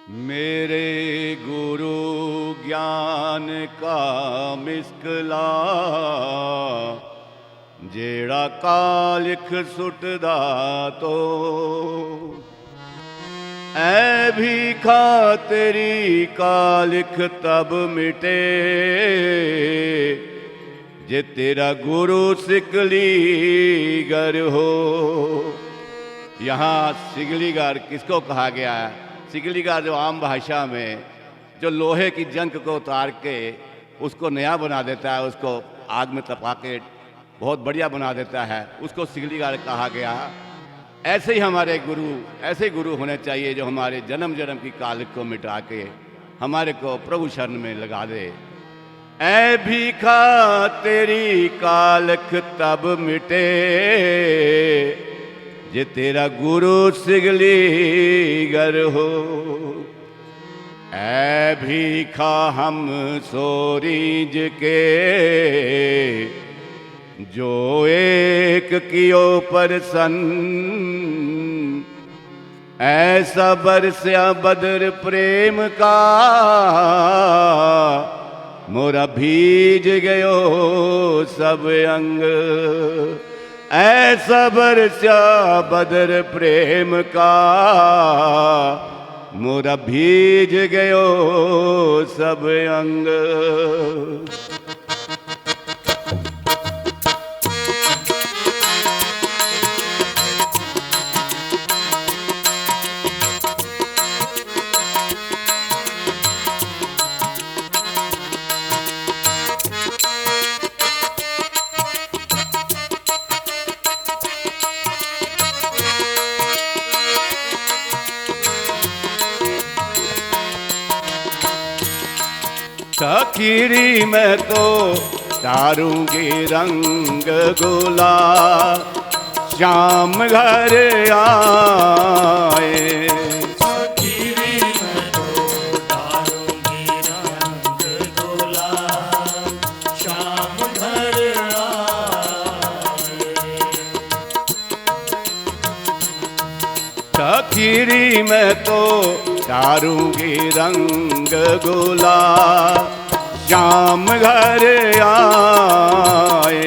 मेरे गुरु ज्ञान का मिसकला जेड़ा कालिख सुटदा तो ऐ भीखा तेरी कालिख तब मिटे जे तेरा गुरु सिकली गर हो। यहाँ सिगलीगर किसको कहा गया है? सिगलीगर जो आम भाषा में जो लोहे की जंग को उतार के उसको नया बना देता है, उसको आग में तपा के बहुत बढ़िया बना देता है, उसको सिगलीगर कहा गया। ऐसे ही हमारे गुरु, ऐसे गुरु होने चाहिए जो हमारे जन्म जन्म की कालिख को मिटा के हमारे को प्रभु शरण में लगा दे। ऐ भीखा तेरी कालिख तब मिटे जे तेरा गुरु सिगली गर हो। ऐ भीखा हम सोरीज के जो एक कियो परसन ऐसा बरस्या बदर प्रेम का मोरा भीज गयो सब अंग। ऐसा बरस्या बदर प्रेम का मोरा भीज गयो सब अंग। सखीरी मैं तो डारूंगी रंग गुलाल शाम घर आए। सखीरी मैं तो डारूंगी रंग गुलाल शाम घर आए। सखीरी मैं तो डारूंगी रंग गुलाल शाम घर आए।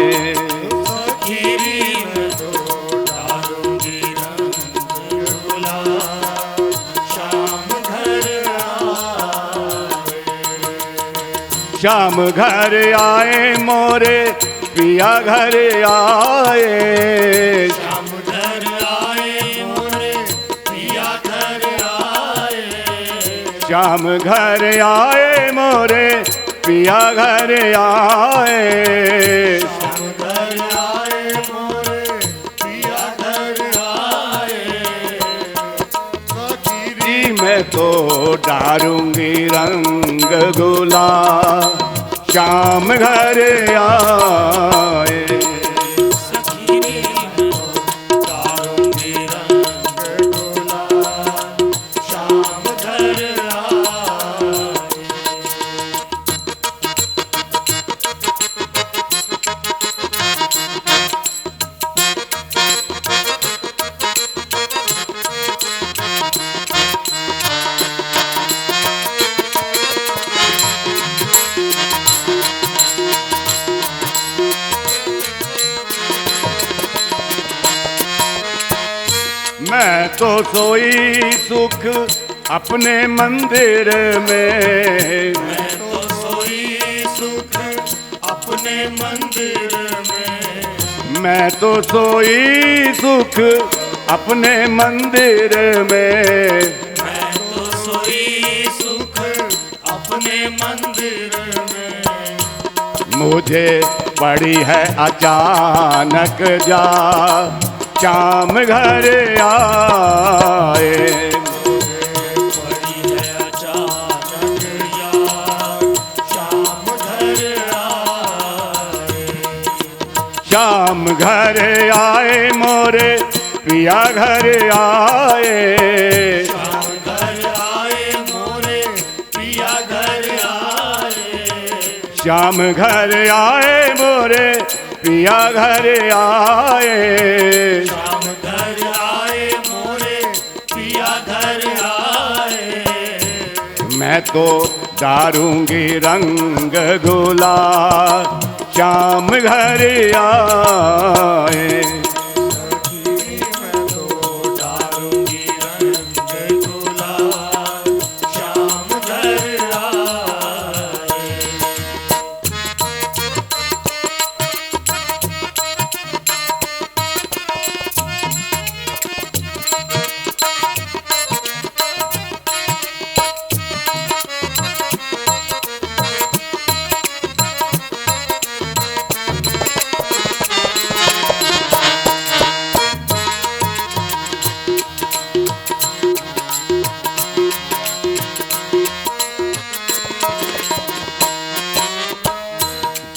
सखीरी मैं तो डारूंगी रंग गुलाल शाम घर आए। शाम घर आए मोरे पिया घर आए। शाम घर आए मोरे पिया घर आए। शाम घर आए मोरे पिया घर आए। शाम घर आए मोरे पिया घर आए। सखीरी मैं तो डारूंगी रंग गुलाल शाम घर आए। सखीरी मैं तो डारूंगी रंग गुलाल शाम घर आए। मैं तो सोई सुख अपने मंदिर में। मैं तो सोई सुख अपने मंदिर में। मैं तो सोई सुख अपने मंदिर में। मैं तो सोई सुख अपने मंदिर में। मुझे पड़ी है अचानक जा शाम घर आए। पड़ी है अचानक याद शाम घर आए। शाम घर आए मोरे पिया घर आए। शाम घर आए मोरे पिया घर आए। शाम घर आए मोरे पिया घर आए। शाम घर आए मोरे पिया घर आए। मैं तो डारूंगी रंग गुलाल श्याम घर आए। मैं तो डालूंगी रंग गुलाल श्याम घर आए।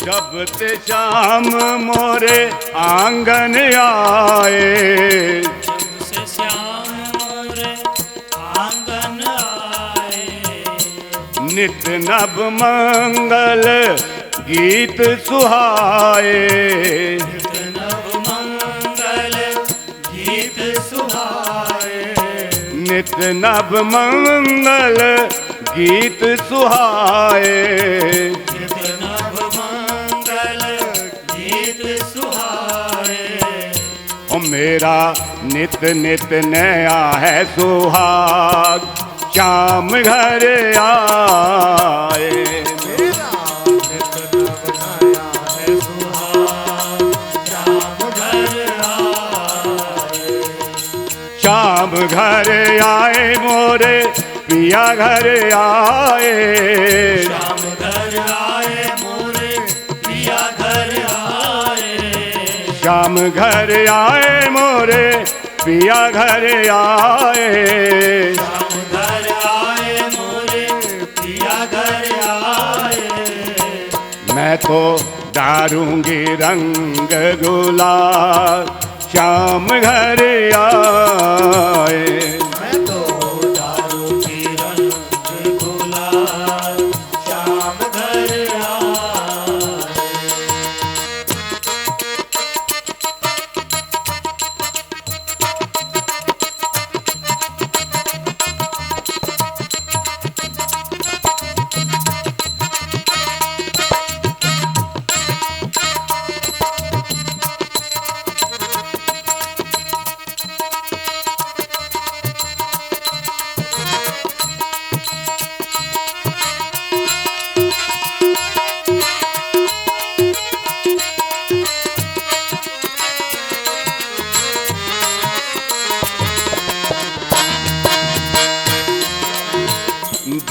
जब ते श्याम मोरे आंगन आए, से श्याम मोरे आंगन आए। नित नव मंगल गीत सुहाए। नव मंगल गीत सुहाए। नित नव मंगल गीत सुहाए। नव मंगल गीत सुहाए। ओ मेरा नित नित नया है सुहाग श्याम घर आए। मेरा नित नव नया है सुहाग श्याम घर आए। श्याम घर आए मोरे पिया घर आए। श्याम घर आए मोरे पिया घर आए। श्याम घर आए मोरे पिया घर आए। श्याम घर आए मोरे पिया घर आए। मैं तो डारूंगी रंग गुलाल श्याम घर आए। मैं तो डालूंगी रंग गुलाल श्याम घर आए।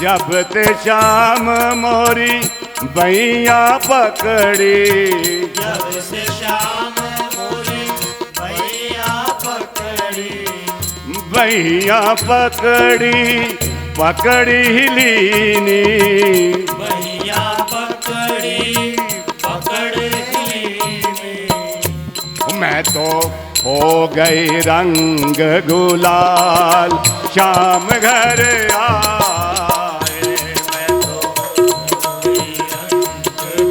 जब ते श्याम मोरी बैया पकड़ी। जब से श्याम मोरी भैया पकड़ी। बैया पकड़ी पकड़ी लीनी। भैया पकड़ी पकड़ लीनी। मैं तो हो गई रंग गुलाल श्याम घर आए। मैं तो रंग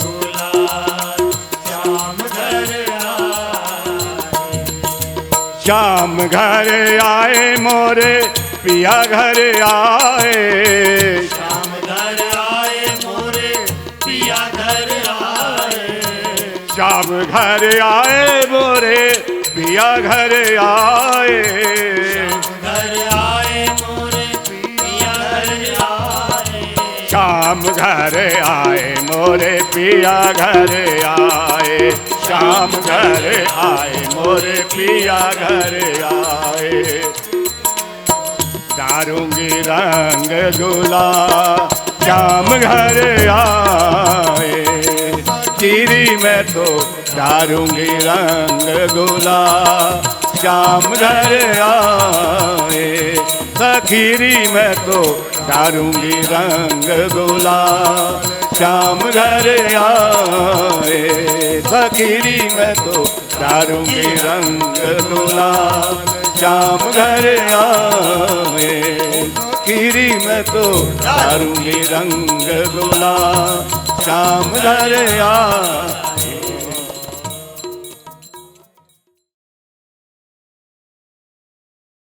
गुलाल श्याम घर आए। श्याम घर आए मोरे पिया घर आए। श्याम घर आए मोरे पिया घर आए। श्याम घर आए मोरे पिया घर आए। घर आए मोरे पिया घर आए। श्याम घर आए मोरे पिया घर आए। श्याम घर आए मोरे पिया घर आए। डारूंगी रंग गुलाल श्याम घर आए। खीरी में तो डारूंगी रंग गुलाल श्याम घर आए। खीरी में तो डारूंगी रंग गुलाल श्याम घर आए। खीरी में तो डारूंगी रंग गुलाल श्याम घर आए। खीरी में तो डारूंगी रंग गुलाल श्याम घर आए।